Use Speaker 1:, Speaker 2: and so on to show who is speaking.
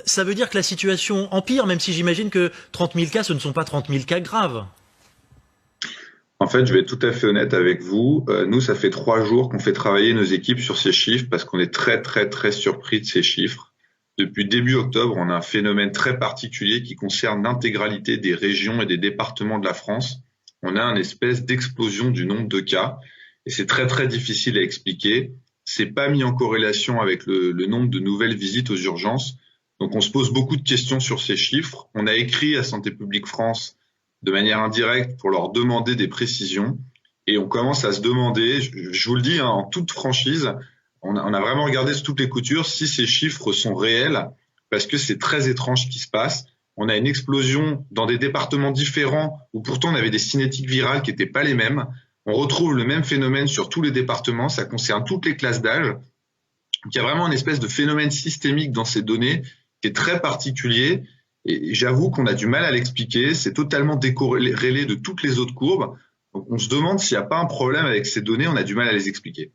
Speaker 1: Ça veut dire que la situation empire, même si j'imagine que 30 000 cas, ce ne sont pas 30 000 cas graves.
Speaker 2: En fait, je vais être tout à fait honnête avec vous. Nous, ça fait 3 jours qu'on fait travailler nos équipes sur ces chiffres parce qu'on est très, très, très surpris de ces chiffres. Depuis début octobre, on a un phénomène très particulier qui concerne l'intégralité des régions et des départements de la France. On a une espèce d'explosion du nombre de cas et c'est très, très difficile à expliquer. C'est pas mis en corrélation avec le nombre de nouvelles visites aux urgences. Donc, on se pose beaucoup de questions sur ces chiffres. On a écrit à Santé publique France de manière indirecte pour leur demander des précisions. Et on commence à se demander, je vous le dis en toute franchise, on a vraiment regardé sous toutes les coutures si ces chiffres sont réels, parce que c'est très étrange ce qui se passe. On a une explosion dans des départements différents où pourtant on avait des cinétiques virales qui n'étaient pas les mêmes. On retrouve le même phénomène sur tous les départements, ça concerne toutes les classes d'âge. Donc il y a vraiment une espèce de phénomène systémique dans ces données qui est très particulier. Et j'avoue qu'on a du mal à l'expliquer. C'est totalement décorrélé de toutes les autres courbes. Donc on se demande s'il n'y a pas un problème avec ces données. On a du mal à les expliquer.